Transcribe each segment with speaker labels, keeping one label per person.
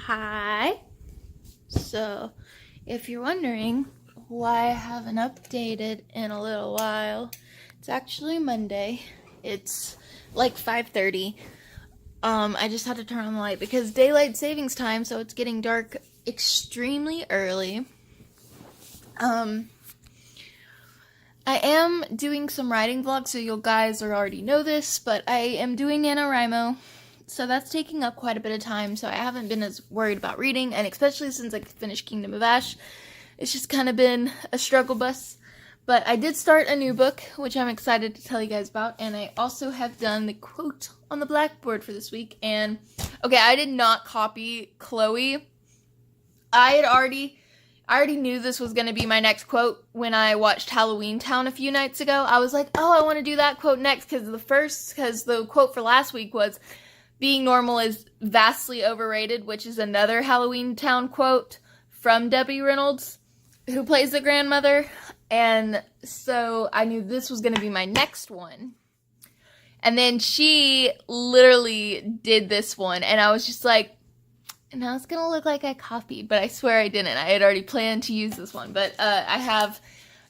Speaker 1: Hi. So, if you're wondering why I haven't updated in a little while, it's actually Monday. It's like 5:30. I just had to turn on the light because daylight savings time, so it's getting dark extremely early. I am doing some writing vlogs, so you guys already know this, but I am doing NaNoWriMo. So that's taking up quite a bit of time, so I haven't been as worried about reading, and especially since I finished Kingdom of Ash, it's just kind of been a struggle bus. But I did start a new book, which I'm excited to tell you guys about, and I also have done the quote on the blackboard for this week. And, okay, I did not copy Chloe. I already knew this was going to be my next quote when I watched Halloween Town a few nights ago. I was like, oh, I want to do that quote next, because the quote for last week was, being normal is vastly overrated, which is another Halloween Town quote from Debbie Reynolds, who plays the grandmother. And so I knew this was going to be my next one. And then she literally did this one, and I was just like, now it's going to look like I copied, but I swear I didn't. I had already planned to use this one. But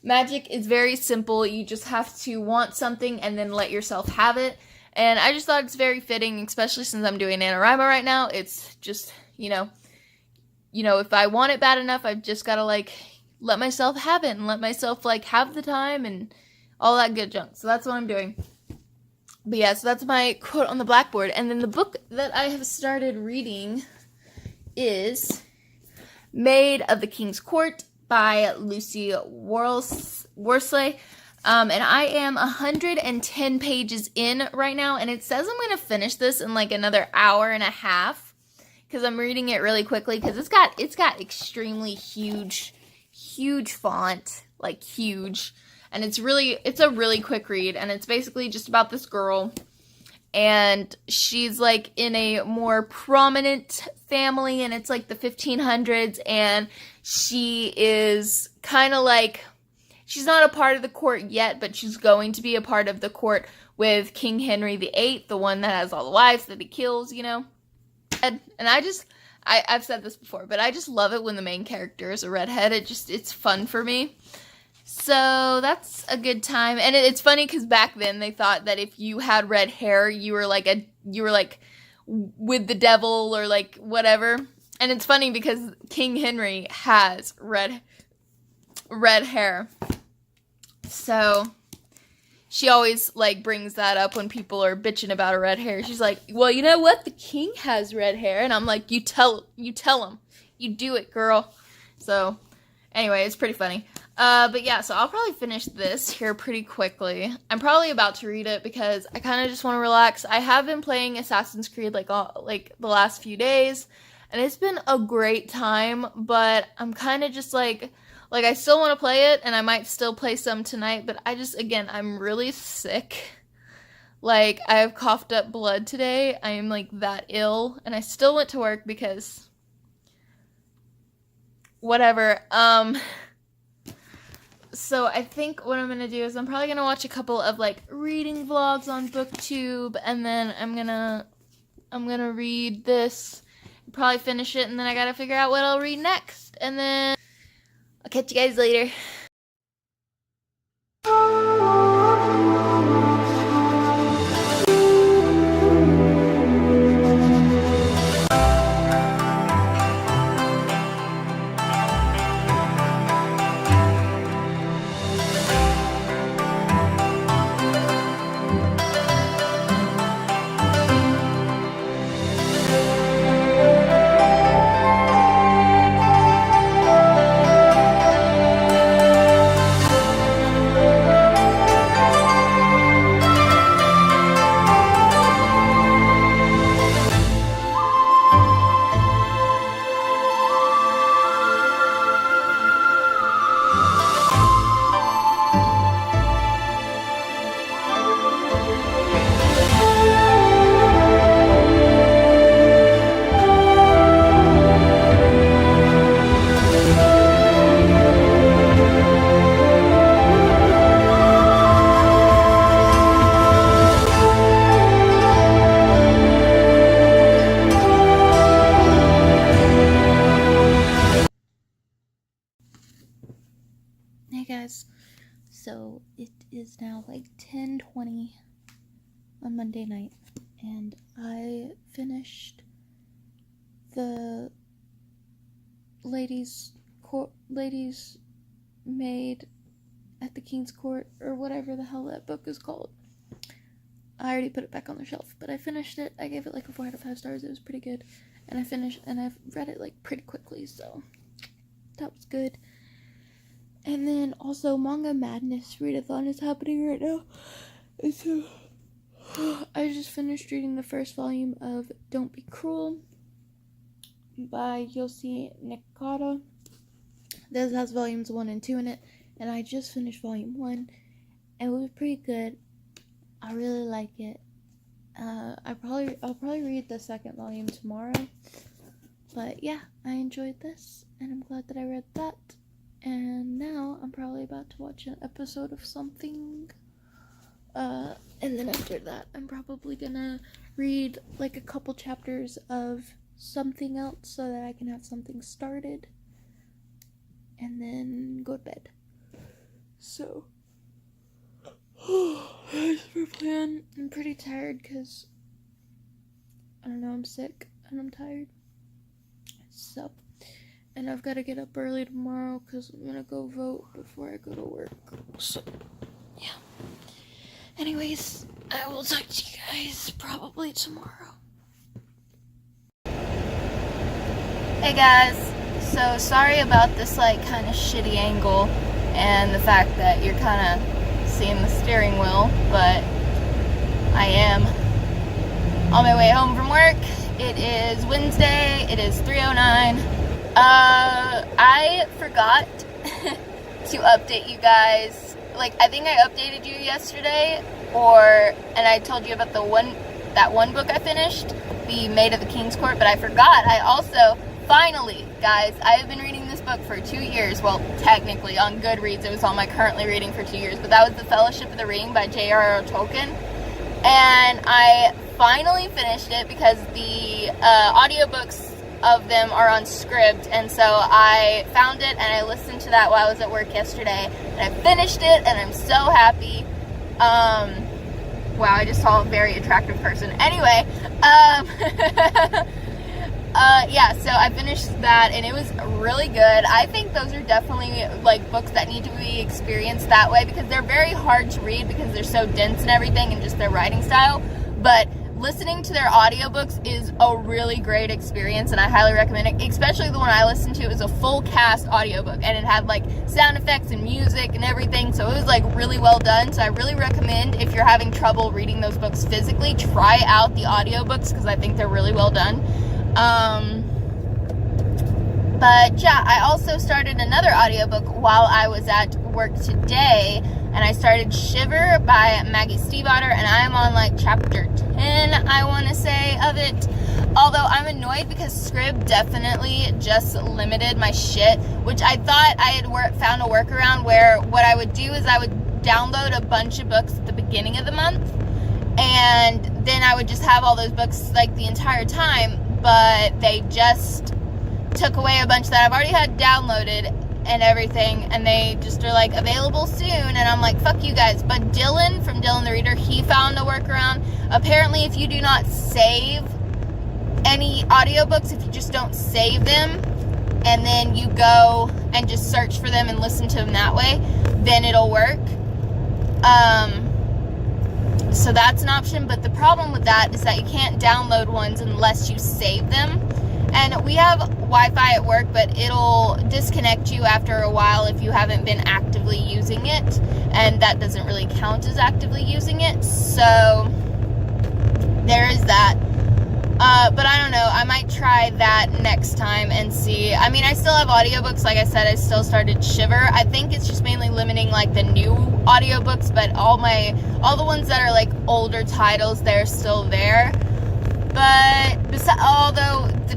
Speaker 1: magic is very simple. You just have to want something and then let yourself have it. And I just thought it's very fitting, especially since I'm doing NaNoWriMo right now. It's just, if I want it bad enough, I've just got to, let myself have it and let myself, have the time and all that good junk. So that's what I'm doing. But yeah, so that's my quote on the blackboard. And then the book that I have started reading is Maid of the King's Court by Lucy Worsley. And I am 110 pages in right now, and it says I'm going to finish this in another hour and a half, because I'm reading it really quickly, because it's got extremely huge font, huge, and it's a really quick read, and it's basically just about this girl, and she's in a more prominent family, and it's the 1500s, and she is kind of she's not a part of the court yet, but she's going to be a part of the court with King Henry VIII, the one that has all the wives that he kills, And I've said this before, but I just love it when the main character is a redhead. It's fun for me. So that's a good time. And it's funny because back then they thought that if you had red hair, you were with the devil or whatever. And it's funny because King Henry has red hair. So she always brings that up when people are bitching about her red hair. She's like, well, you know what? The king has red hair. And I'm like, you tell him. You do it, girl. So anyway, it's pretty funny. But yeah, so I'll probably finish this here pretty quickly. I'm probably about to read it because I kind of just want to relax. I have been playing Assassin's Creed the last few days, and it's been a great time, but I'm kind of just I still want to play it, and I might still play some tonight, but I'm really sick. I have coughed up blood today. I am, that ill, and I still went to work because whatever. So I think what I'm going to do is I'm probably going to watch a couple of, reading vlogs on BookTube, and then I'm going to read this, probably finish it, and then I got to figure out what I'll read next, and then I'll catch you guys later. So it is now like 10:20 on Monday night, and I finished the ladies' maid at the King's Court, or whatever the hell that book is called. I already put it back on the shelf, but I finished it. I gave it like a 4 out of 5 stars. It was pretty good. And I've read it like pretty quickly, so that was good. And then also Manga Madness readathon is happening right now. And so I just finished reading the first volume of Don't Be Cruel by Yosi Nakata. This has volumes 1 and 2 in it, and I just finished volume 1. It was pretty good. I really like it. I'll probably read the second volume tomorrow. But yeah, I enjoyed this, and I'm glad that I read that. And now I'm probably about to watch an episode of something. And then after that, I'm probably gonna read like a couple chapters of something else so that I can have something started. And then go to bed. So that's my plan. I'm pretty tired because, I don't know, I'm sick and I'm tired. So, and I've got to get up early tomorrow because I'm going to go vote before I go to work. So, yeah. Anyways, I will talk to you guys probably tomorrow. Hey guys, so sorry about this like kind of shitty angle and the fact that you're kind of seeing the steering wheel, but I am on my way home from work. It is Wednesday, it is 3:09. I forgot to update you guys. Like, I think I updated you yesterday, and I told you about that one book I finished, The Maid of the King's Court, but I forgot. I also, finally, guys, I have been reading this book for 2 years. Well, technically, on Goodreads, it was on my currently reading for 2 years, but that was The Fellowship of the Ring by J.R.R. Tolkien, and I finally finished it because the audiobooks of them are on Scribd, and so I found it and I listened to that while I was at work yesterday, and I finished it, and I'm so happy. Wow, I just saw a very attractive person. Anyway, yeah, so I finished that, and it was really good. I think those are definitely, like, books that need to be experienced that way, because they're very hard to read because they're so dense and everything, and just their writing style, but listening to their audiobooks is a really great experience, and I highly recommend it. Especially the one I listened to, it was a full cast audiobook, and it had like sound effects and music and everything, so it was like really well done. So I really recommend, if you're having trouble reading those books physically, try out the audiobooks because I think they're really well done. But yeah, I also started another audiobook while I was at work today, and I started Shiver by Maggie Stiefvater, and I'm on like chapter 10, I want to say, of it. Although I'm annoyed because Scribd definitely just limited my shit, which I thought I had found a workaround where what I would do is I would download a bunch of books at the beginning of the month, and then I would just have all those books like the entire time, but they just took away a bunch that I've already had downloaded and everything, and they just are like available soon, and I'm like, fuck you guys. But Dylan from Dylan the Reader, he found a workaround. Apparently, if you do not save any audiobooks, if you just don't save them and then you go and just search for them and listen to them that way, then it'll work. So that's an option, but the problem with that is that you can't download ones unless you save them. And we have Wi-Fi at work, but it'll disconnect you after a while if you haven't been actively using it, and that doesn't really count as actively using it, so there is that. But I don't know, I might try that next time and see. I mean, I still have audiobooks, like I said, I still started Shiver. I think it's just mainly limiting like the new audiobooks, but all the ones that are like older titles, they're still there. But although the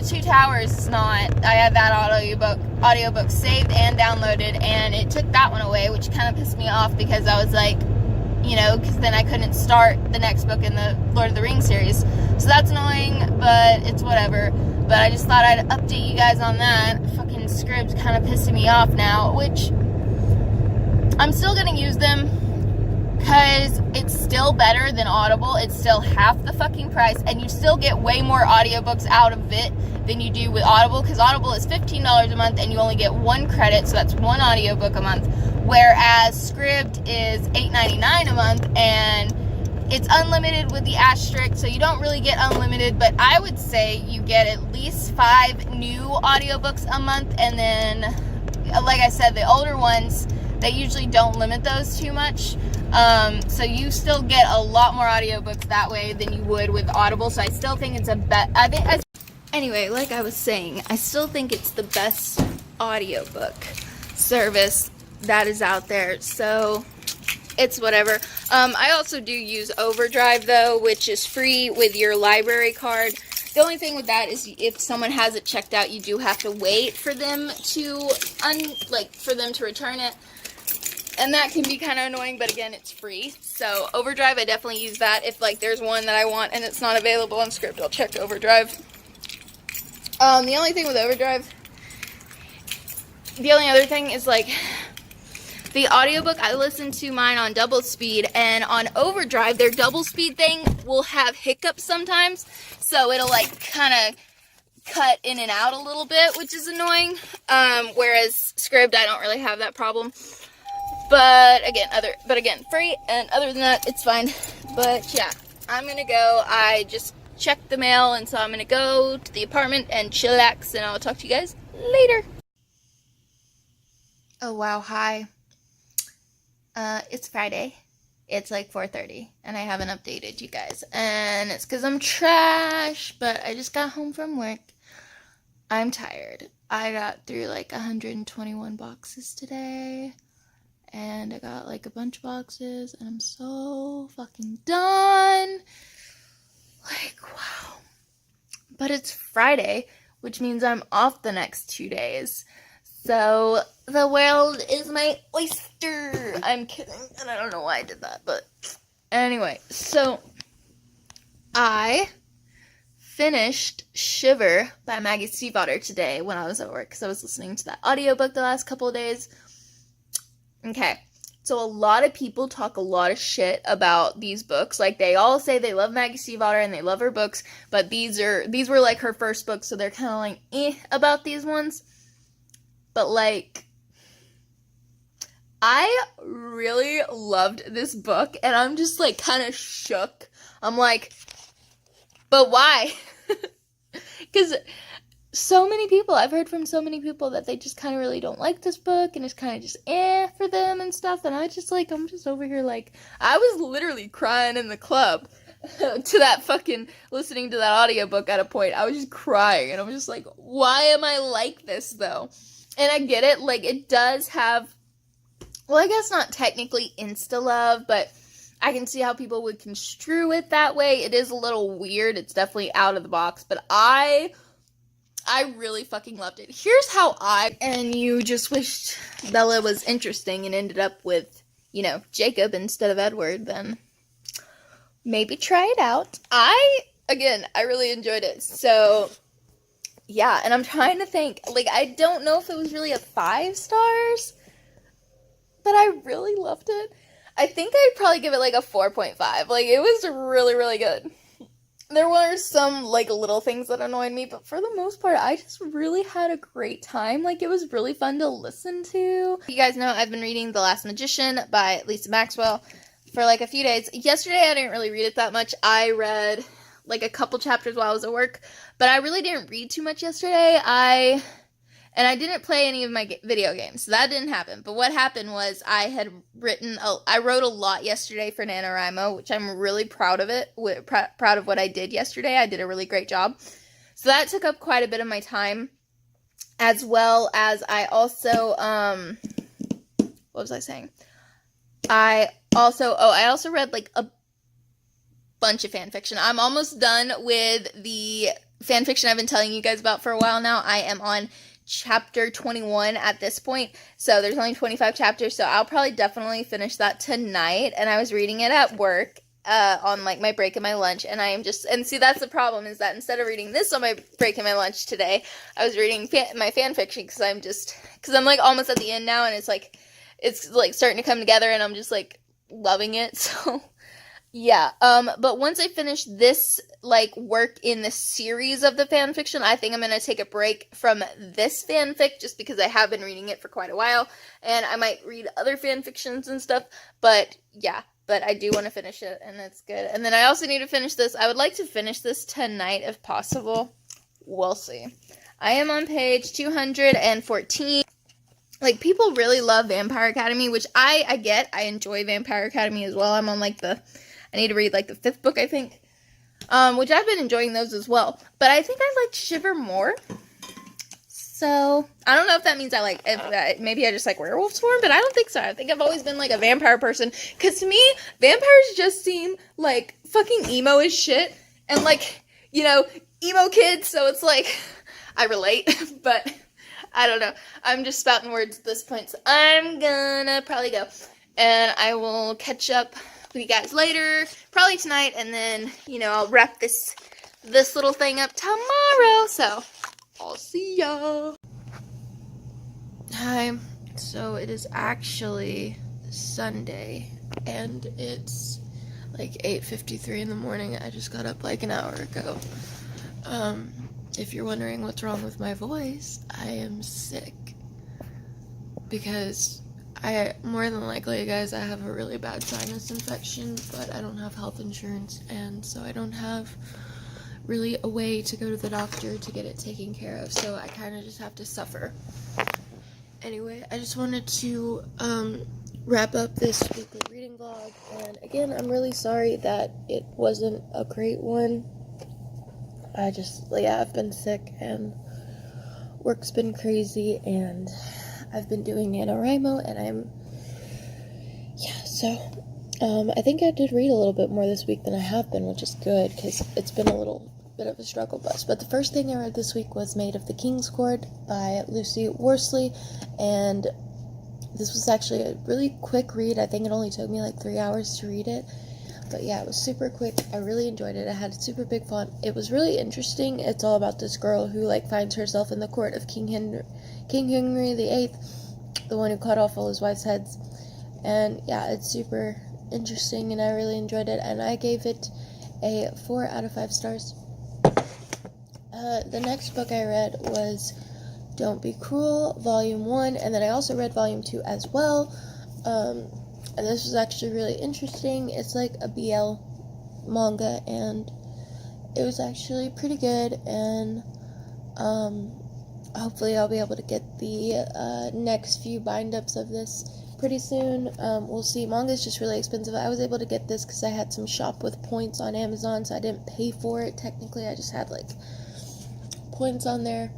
Speaker 1: Two Towers is not, I had that audiobook saved and downloaded, and it took that one away, which kind of pissed me off because I was like, you know, because then I couldn't start the next book in the Lord of the Rings series. So that's annoying, but it's whatever. But I just thought I'd update you guys on that. Fucking Scribd's kind of pissing me off now, which I'm still going to use them because it's still better than Audible. It's still half the fucking price, and you still get way more audiobooks out of it than you do with Audible, because Audible is $15 a month and you only get 1 credit, so that's 1 audiobook a month, whereas Scribd is $8.99 a month, and it's unlimited with the asterisk, so you don't really get unlimited, but I would say you get at least 5 new audiobooks a month, and then, like I said, the older ones, they usually don't limit those too much, so you still get a lot more audiobooks that way than you would with Audible, so I still think it's anyway, like I was saying, I still think it's the best audiobook service that is out there, so it's whatever. I also do use Overdrive, though, which is free with your library card. The only thing with that is if someone has it checked out, you do have to wait for them to return it. And that can be kind of annoying, but again, it's free. So Overdrive, I definitely use that. If there's one that I want and it's not available on Scribd, I'll check Overdrive. The only thing with Overdrive, the only other thing is the audiobook, I listen to mine on double speed, and on Overdrive, their double speed thing will have hiccups sometimes, so it'll kind of cut in and out a little bit, which is annoying, whereas Scribd, I don't really have that problem, but again, free, and other than that, it's fine. But yeah, I'm gonna go. I just checked the mail, and so I'm gonna go to the apartment and chillax, and I'll talk to you guys later. Oh wow, hi. It's Friday. It's 4:30, and I haven't updated you guys, and it's because I'm trash, but I just got home from work. I'm tired. I got through 121 boxes today, and I got a bunch of boxes, and I'm so fucking done. Wow. But it's Friday, which means I'm off the next 2 days. So, the world is my oyster. I'm kidding, and I don't know why I did that, but anyway. So, I finished Shiver by Maggie Stiefvater today when I was at work, because I was listening to that audiobook the last couple of days. Okay, so a lot of people talk a lot of shit about these books. They all say they love Maggie Stiefvater and they love her books, but these were her first books, so they're kind of about these ones. But I really loved this book, and I'm just kind of shook. I'm but why? Because I've heard from so many people that they just kind of really don't like this book, and it's kind of just for them and stuff, and I'm just over here I was literally crying in the club to that listening to that audiobook at a point. I was just crying, and I was just why am I like this, though? And I get it, it does have, well, I guess not technically insta-love, but I can see how people would construe it that way. It is a little weird. It's definitely out of the box, but I really fucking loved it. Here's how and you just wished Bella was interesting and ended up with, Jacob instead of Edward, then maybe try it out. I really enjoyed it. So, yeah, and I'm trying to think, I don't know if it was really a 5 stars, but I really loved it. I think I'd probably give it a 4.5. It was really, really good. There were some, little things that annoyed me, but for the most part, I just really had a great time. It was really fun to listen to. You guys know I've been reading The Last Magician by Lisa Maxwell for, a few days. Yesterday, I didn't really read it that much. I read, a couple chapters while I was at work, but I really didn't read too much yesterday. And I didn't play any of my video games, so that didn't happen. But what happened was I wrote a lot yesterday for NaNoWriMo, which I'm really proud of it, proud of what I did yesterday. I did a really great job. So that took up quite a bit of my time, as well as I also, what was I saying? I also read, a bunch of fan fiction. I'm almost done with the fan fiction I've been telling you guys about for a while now. I am on chapter 21 at this point, so there's only 25 chapters, so I'll probably definitely finish that tonight. And I was reading it at work on my break and my lunch, and I am just, and see, that's the problem, is that instead of reading this on my break and my lunch today, I was reading my fan fiction, because I'm almost at the end now, and it's it's like starting to come together, and I'm just like loving it. So yeah, but once I finish this, like, work in the series of the fan fiction, I think I'm gonna take a break from this fanfic, just because I have been reading it for quite a while, and I might read other fan fictions and stuff, but yeah, but I do want to finish it, and it's good. And then I also need to finish this. I would like to finish this tonight, if possible. We'll see. I am on page 214. Like, people really love Vampire Academy, which I get. I enjoy Vampire Academy as well. I'm on, like, I need to read, like, the 5th book, I think. Which I've been enjoying those as well. But I think I like Shiver more. So, I don't know if that means maybe I just like Werewolf Swarm, but I don't think so. I think I've always been, like, a vampire person. Because to me, vampires just seem, like, fucking emo as shit. And, like, you know, emo kids, so it's like, I relate. But I don't know. I'm just spouting words at this point, so I'm gonna probably go. And I will catch up with you guys later, probably tonight, and then, you know, I'll wrap this little thing up tomorrow, so I'll see y'all. Hi. So it is actually Sunday, and it's like 8:53 in the morning. I just got up like an hour ago. If you're wondering what's wrong with my voice, I am sick. Because more than likely, guys, I have a really bad sinus infection, but I don't have health insurance, and so I don't have really a way to go to the doctor to get it taken care of, so I kind of just have to suffer. Anyway, I just wanted to wrap up this weekly reading vlog, and again, I'm really sorry that it wasn't a great one. I've been sick, and work's been crazy, and I've been doing NaNoWriMo, and I think I did read a little bit more this week than I have been, which is good, because it's been a little bit of a struggle bus. But the first thing I read this week was Maid of the King's Court by Lucy Worsley, and this was actually a really quick read. I think it only took me like 3 hours to read it. But yeah, it was super quick. I really enjoyed it. It had a super big font. It was really interesting. It's all about this girl who, like, finds herself in the court of King Henry VIII, the one who cut off all his wives' heads. And yeah, it's super interesting, and I really enjoyed it. And I gave it a 4 out of 5 stars. The next book I read was Don't Be Cruel, Volume 1, and then I also read Volume 2 as well. And this was actually really interesting. It's like a BL manga, and it was actually pretty good, and hopefully I'll be able to get the next few bind-ups of this pretty soon. We'll see. Manga's just really expensive. I was able to get this because I had some shop with points on Amazon, so I didn't pay for it technically. I just had, like, points on there.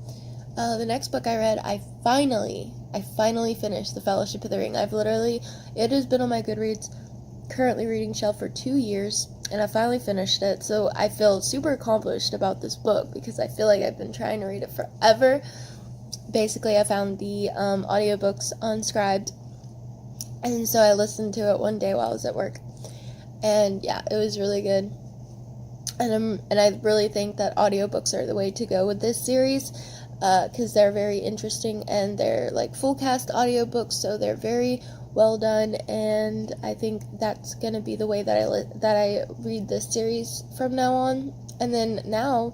Speaker 1: The next book I read, I finally finished The Fellowship of the Ring. It has been on my Goodreads currently reading shelf for 2 years, and I finally finished it, so I feel super accomplished about this book, because I feel like I've been trying to read it forever. Basically, I found the audiobooks on Scribd, and so I listened to it one day while I was at work, and yeah, it was really good. And I really think that audiobooks are the way to go with this series, because they're very interesting, and they're like full cast audiobooks, so they're very well done, and I think that's gonna be the way that I read this series from now on. And then now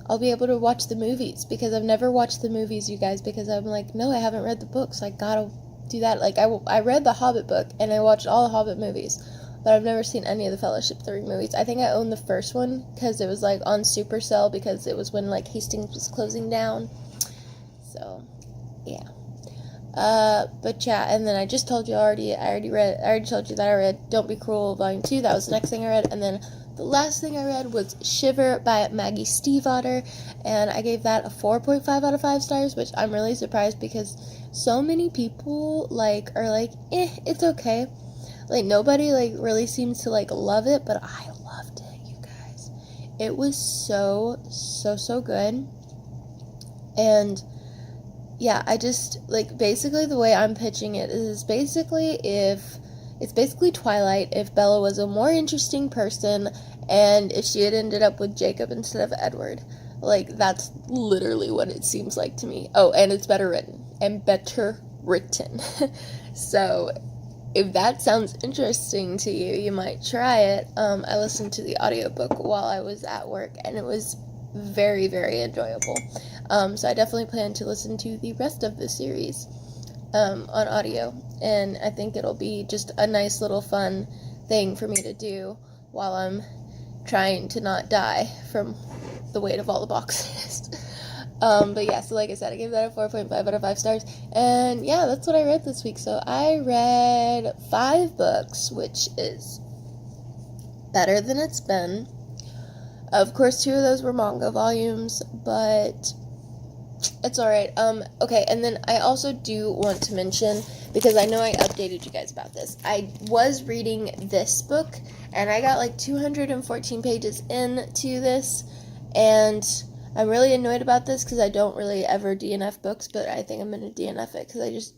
Speaker 1: I'll be able to watch the movies, because I've never watched the movies, you guys, because I'm like, no, I haven't read the books, I gotta do that. Like, I read the Hobbit book, and I watched all the Hobbit movies, but I've never seen any of the Fellowship of the Ring movies. I think I owned the first one, because it was, like, on Supercell, because it was when, like, Hastings was closing down. So, yeah. But yeah, and then I just told you I already told you that I read Don't Be Cruel, Volume 2. That was the next thing I read. And then the last thing I read was Shiver by Maggie Stiefvater, and I gave that a 4.5 out of 5 stars, which I'm really surprised, because so many people, like, are like, it's okay. Like, nobody, like, really seems to, like, love it, but I loved it, you guys. It was so good. And yeah, I just, like, basically the way I'm pitching it is basically it's basically Twilight if Bella was a more interesting person, and if she had ended up with Jacob instead of Edward. Like, that's literally what it seems like to me. Oh, and it's better written. And better written. So if that sounds interesting to you, you might try it. I listened to the audiobook while I was at work, and it was very, very enjoyable. So I definitely plan to listen to the rest of the series on audio, and I think it'll be just a nice little fun thing for me to do while I'm trying to not die from the weight of all the boxes. But yeah, so like I said, I gave that a 4.5 out of 5 stars, and yeah, that's what I read this week. So I read 5 books, which is better than it's been. Of course, 2 of those were manga volumes, but it's alright. Okay, and then I also do want to mention, because I know I updated you guys about this, I was reading this book, and I got like 214 pages into this, and I'm really annoyed about this because I don't really ever DNF books, but I think I'm going to DNF it because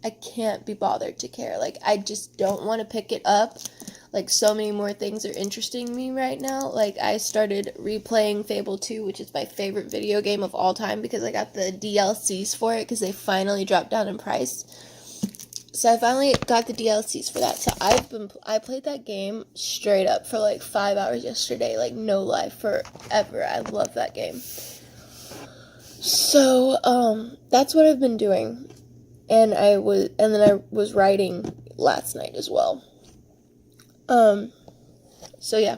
Speaker 1: I can't be bothered to care. Like, I just don't want to pick it up. Like, so many more things are interesting me right now. Like, I started replaying Fable 2, which is my favorite video game of all time, because I got the DLCs for it because they finally dropped down in price. So I finally got the DLCs for that. So I played that game straight up for like 5 hours yesterday, like no lie, forever. I love that game. So that's what I've been doing, and then I was writing last night as well. So yeah,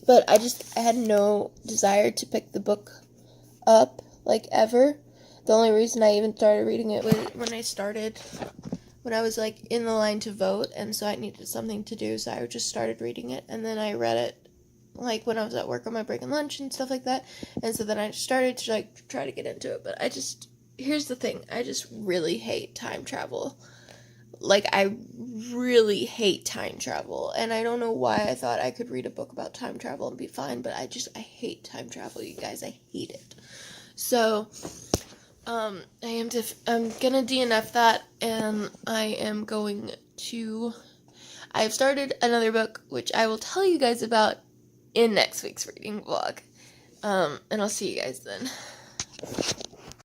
Speaker 1: but I had no desire to pick the book up, like, ever. The only reason I even started reading it was when I was, like, in the line to vote, and so I needed something to do, so I just started reading it, and then I read it, like, when I was at work on my break and lunch and stuff like that, and so then I started to, like, try to get into it, but here's the thing, I just really hate time travel. Like, I really hate time travel, and I don't know why I thought I could read a book about time travel and be fine, but I hate time travel, you guys, I hate it. So, I'm gonna DNF that, and I've started another book, which I will tell you guys about in next week's reading vlog, and I'll see you guys then.